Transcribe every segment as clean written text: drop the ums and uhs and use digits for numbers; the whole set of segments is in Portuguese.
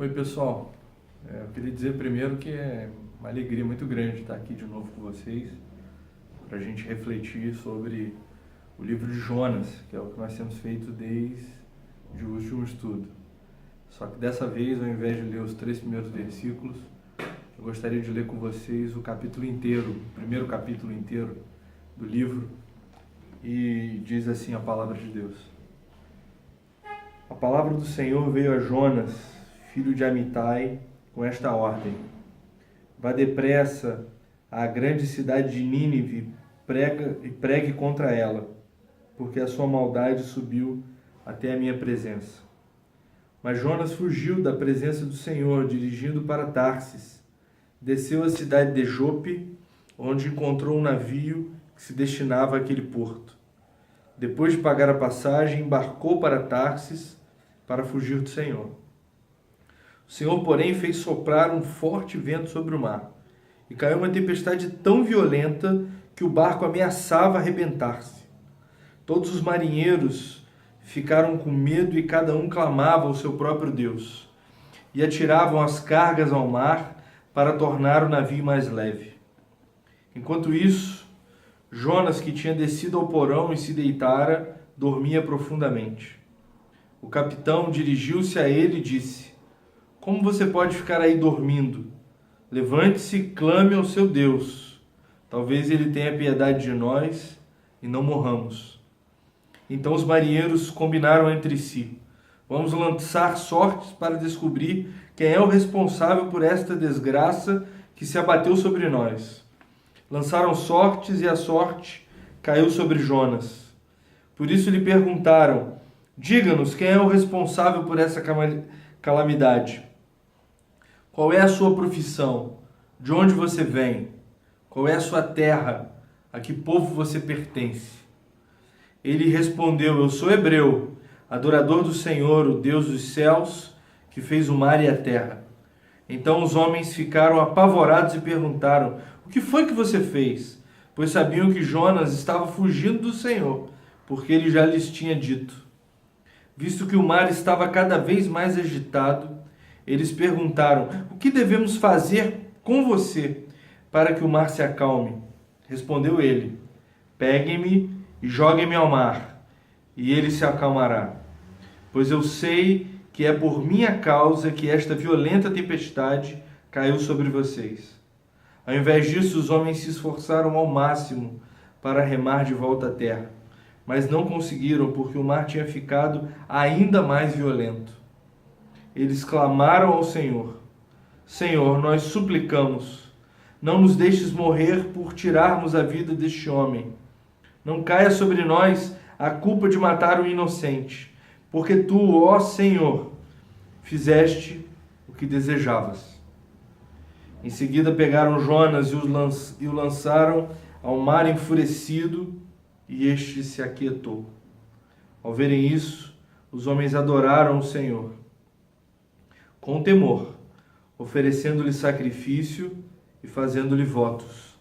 Oi, pessoal. Eu queria dizer primeiro que é uma alegria muito grande estar aqui de novo com vocês para a gente refletir sobre o livro de Jonas, que é o que nós temos feito desde o último estudo. Só que dessa vez, ao invés de ler os 3 primeiros versículos, eu gostaria de ler com vocês o capítulo inteiro, o primeiro capítulo inteiro do livro, e diz assim a palavra de Deus. A palavra do Senhor veio a Jonas, filho de Amitai, com esta ordem: vá depressa à grande cidade de Nínive e pregue contra ela, porque a sua maldade subiu até a minha presença. Mas Jonas fugiu da presença do Senhor, dirigindo para Tarsis. Desceu à cidade de Jope, onde encontrou um navio que se destinava àquele porto. Depois de pagar a passagem, embarcou para Tarsis para fugir do Senhor. O Senhor, porém, fez soprar um forte vento sobre o mar, e caiu uma tempestade tão violenta que o barco ameaçava arrebentar-se. Todos os marinheiros ficaram com medo e cada um clamava ao seu próprio Deus, e atiravam as cargas ao mar para tornar o navio mais leve. Enquanto isso, Jonas, que tinha descido ao porão e se deitara, dormia profundamente. O capitão dirigiu-se a ele e disse: como você pode ficar aí dormindo? Levante-se e clame ao seu Deus. Talvez ele tenha piedade de nós e não morramos. Então os marinheiros combinaram entre si: vamos lançar sortes para descobrir quem é o responsável por esta desgraça que se abateu sobre nós. Lançaram sortes e a sorte caiu sobre Jonas. Por isso lhe perguntaram: diga-nos quem é o responsável por essa calamidade. Qual é a sua profissão? De onde você vem? Qual é a sua terra? A que povo você pertence? Ele respondeu: eu sou hebreu, adorador do Senhor, o Deus dos céus, que fez o mar e a terra. Então os homens ficaram apavorados e perguntaram: o que foi que você fez? Pois sabiam que Jonas estava fugindo do Senhor, porque ele já lhes tinha dito. Visto que o mar estava cada vez mais agitado, eles perguntaram: o que devemos fazer com você para que o mar se acalme? Respondeu ele: peguem-me e joguem-me ao mar, e ele se acalmará. Pois eu sei que é por minha causa que esta violenta tempestade caiu sobre vocês. Ao invés disso, os homens se esforçaram ao máximo para remar de volta à terra, mas não conseguiram, porque o mar tinha ficado ainda mais violento. Eles clamaram ao Senhor: Senhor, nós suplicamos, não nos deixes morrer por tirarmos a vida deste homem. Não caia sobre nós a culpa de matar o inocente, porque tu, ó Senhor, fizeste o que desejavas. Em seguida pegaram Jonas e o lançaram ao mar enfurecido, e este se aquietou. Ao verem isso, os homens adoraram o Senhor com temor, oferecendo-lhe sacrifício e fazendo-lhe votos.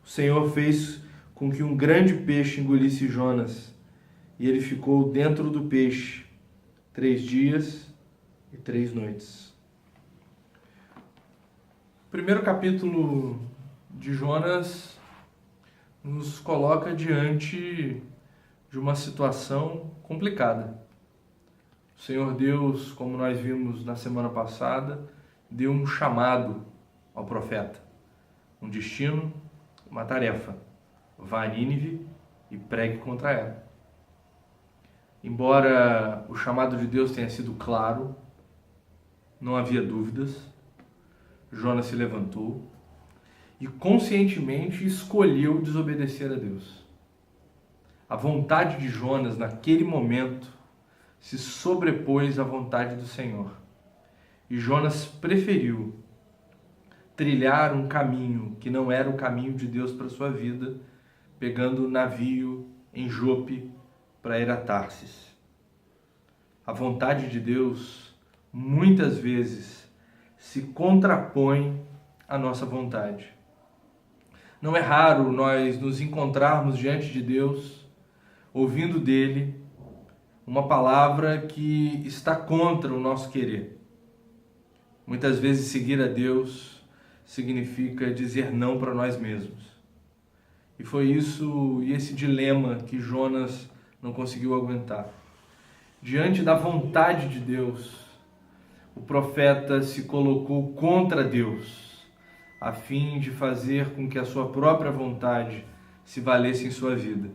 O Senhor fez com que um grande peixe engolisse Jonas, e ele ficou dentro do peixe 3 dias e 3 noites. O primeiro capítulo de Jonas nos coloca diante de uma situação complicada. O Senhor Deus, como nós vimos na semana passada, deu um chamado ao profeta, um destino, uma tarefa: vá a Nínive e pregue contra ela. Embora o chamado de Deus tenha sido claro, não havia dúvidas. Jonas se levantou e conscientemente escolheu desobedecer a Deus. A vontade de Jonas naquele momento se sobrepôs à vontade do Senhor. E Jonas preferiu trilhar um caminho que não era o caminho de Deus para sua vida, pegando o navio em Jope para ir a Tarsis. A vontade de Deus muitas vezes se contrapõe à nossa vontade. Não é raro nós nos encontrarmos diante de Deus, ouvindo dele uma palavra que está contra o nosso querer. Muitas vezes seguir a Deus significa dizer não para nós mesmos. E foi isso e esse dilema que Jonas não conseguiu aguentar. Diante da vontade de Deus, o profeta se colocou contra Deus, a fim de fazer com que a sua própria vontade se valesse em sua vida.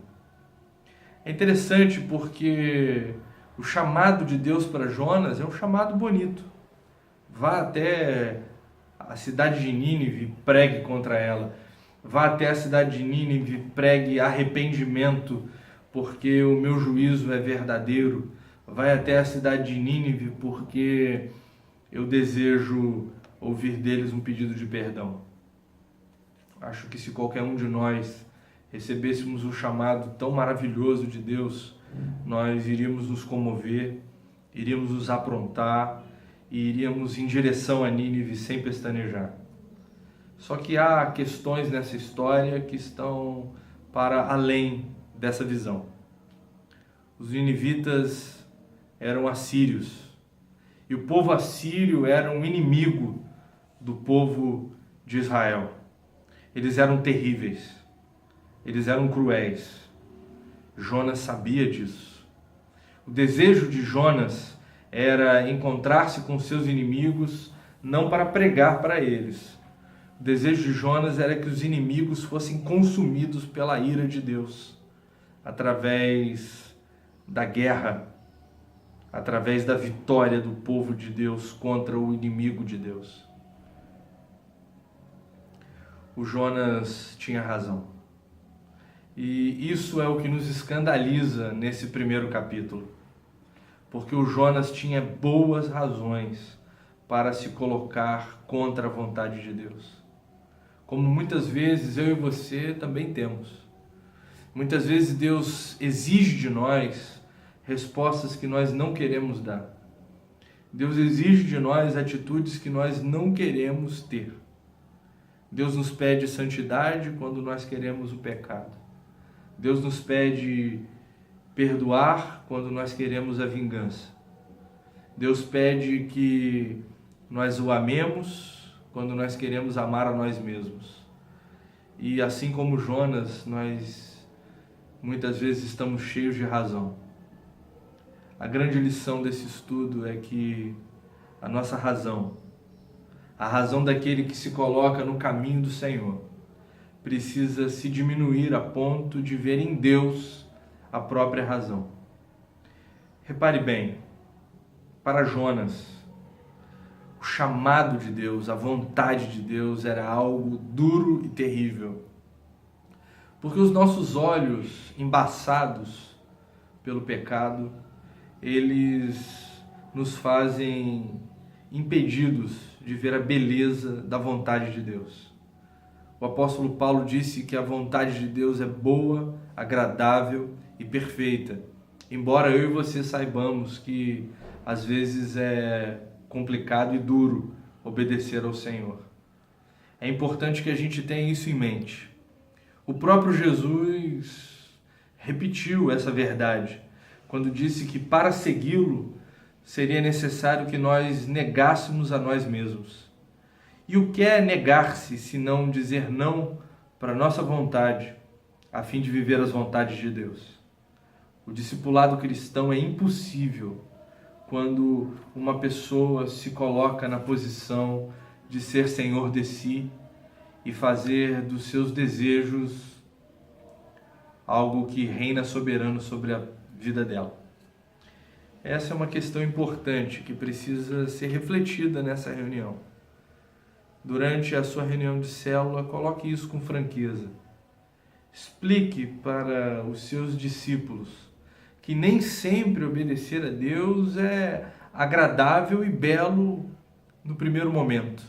É interessante porque o chamado de Deus para Jonas é um chamado bonito. Vá até a cidade de Nínive e pregue contra ela. Vá até a cidade de Nínive e pregue arrependimento, porque o meu juízo é verdadeiro. Vai até a cidade de Nínive porque eu desejo ouvir deles um pedido de perdão. Acho que se qualquer um de nós recebêssemos o chamado tão maravilhoso de Deus, nós iríamos nos comover, iríamos nos aprontar e iríamos em direção a Nínive sem pestanejar. Só que há questões nessa história que estão para além dessa visão. Os ninivitas eram assírios, e o povo assírio era um inimigo do povo de Israel. Eles eram terríveis, eles eram cruéis. Jonas sabia disso. O desejo de Jonas era encontrar-se com seus inimigos, não para pregar para eles. O desejo de Jonas era que os inimigos fossem consumidos pela ira de Deus, através da guerra, através da vitória do povo de Deus contra o inimigo de Deus. O Jonas tinha razão. E isso é o que nos escandaliza nesse primeiro capítulo. Porque o Jonas tinha boas razões para se colocar contra a vontade de Deus. Como muitas vezes eu e você também temos. Muitas vezes Deus exige de nós respostas que nós não queremos dar. Deus exige de nós atitudes que nós não queremos ter. Deus nos pede santidade quando nós queremos o pecado. Deus nos pede perdoar quando nós queremos a vingança. Deus pede que nós o amemos quando nós queremos amar a nós mesmos. E assim como Jonas, nós muitas vezes estamos cheios de razão. A grande lição desse estudo é que a nossa razão, a razão daquele que se coloca no caminho do Senhor, precisa se diminuir a ponto de ver em Deus a própria razão. Repare bem, para Jonas, o chamado de Deus, a vontade de Deus era algo duro e terrível. Porque os nossos olhos embaçados pelo pecado, eles nos fazem impedidos de ver a beleza da vontade de Deus. O apóstolo Paulo disse que a vontade de Deus é boa, agradável e perfeita. Embora eu e você saibamos que às vezes é complicado e duro obedecer ao Senhor. É importante que a gente tenha isso em mente. O próprio Jesus repetiu essa verdade quando disse que para segui-lo seria necessário que nós negássemos a nós mesmos. E o que é negar-se, se não dizer não para a nossa vontade, a fim de viver as vontades de Deus? O discipulado cristão é impossível quando uma pessoa se coloca na posição de ser senhor de si e fazer dos seus desejos algo que reina soberano sobre a vida dela. Essa é uma questão importante que precisa ser refletida nessa reunião. Durante a sua reunião de célula, coloque isso com franqueza. Explique para os seus discípulos que nem sempre obedecer a Deus é agradável e belo no primeiro momento,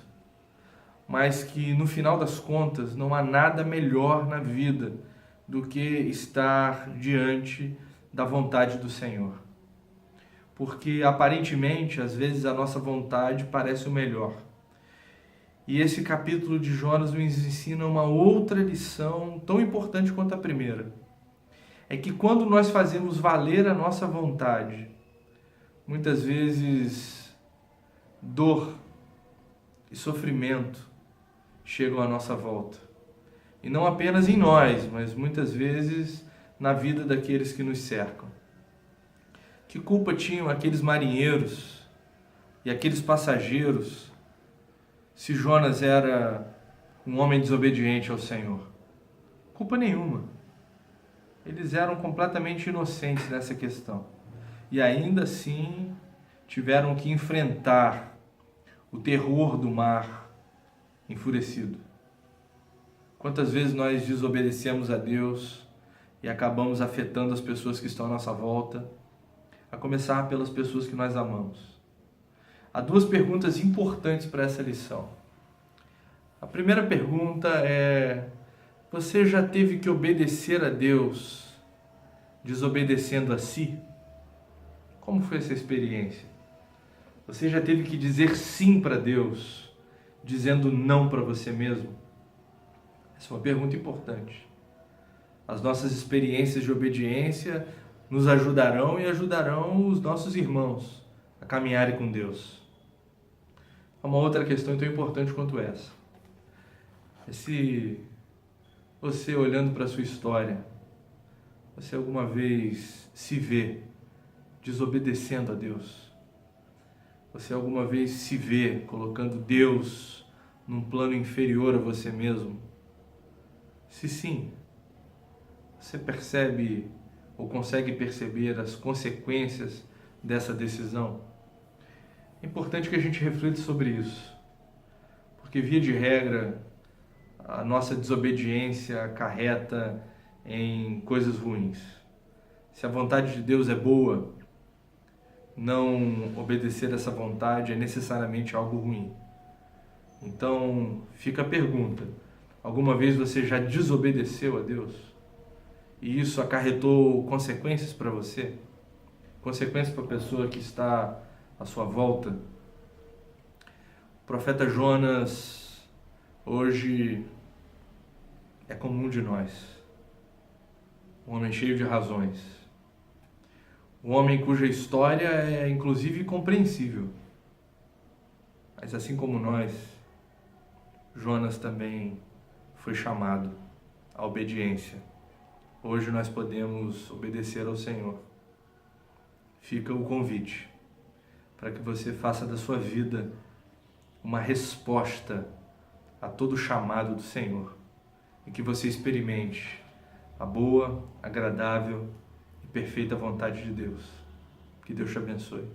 mas que no final das contas não há nada melhor na vida do que estar diante da vontade do Senhor. Porque aparentemente, às vezes, a nossa vontade parece o melhor. E esse capítulo de Jonas nos ensina uma outra lição tão importante quanto a primeira. É que quando nós fazemos valer a nossa vontade, muitas vezes dor e sofrimento chegam à nossa volta. E não apenas em nós, mas muitas vezes na vida daqueles que nos cercam. Que culpa tinham aqueles marinheiros e aqueles passageiros se Jonas era um homem desobediente ao Senhor? Culpa nenhuma. Eles eram completamente inocentes nessa questão. E ainda assim tiveram que enfrentar o terror do mar enfurecido. Quantas vezes nós desobedecemos a Deus e acabamos afetando as pessoas que estão à nossa volta, a começar pelas pessoas que nós amamos. Há duas perguntas importantes para essa lição. A primeira pergunta é: você já teve que obedecer a Deus desobedecendo a si? Como foi essa experiência? Você já teve que dizer sim para Deus dizendo não para você mesmo? Essa é uma pergunta importante. As nossas experiências de obediência nos ajudarão e ajudarão os nossos irmãos a caminharem com Deus. Há uma outra questão tão importante quanto essa. É se você, olhando para a sua história, você alguma vez se vê desobedecendo a Deus? Você alguma vez se vê colocando Deus num plano inferior a você mesmo? Se sim, você percebe ou consegue perceber as consequências dessa decisão? É importante que a gente reflita sobre isso, porque via de regra, a nossa desobediência acarreta em coisas ruins. Se a vontade de Deus é boa, não obedecer essa vontade é necessariamente algo ruim. Então, fica a pergunta: alguma vez você já desobedeceu a Deus? E isso acarretou consequências para você? Consequências para a pessoa que está à sua volta? O profeta Jonas, hoje, é como um de nós. Um homem cheio de razões. Um homem cuja história é inclusive compreensível. Mas assim como nós, Jonas também foi chamado à obediência. Hoje nós podemos obedecer ao Senhor. Fica o convite para que você faça da sua vida uma resposta a todo o chamado do Senhor e que você experimente a boa, agradável e perfeita vontade de Deus. Que Deus te abençoe.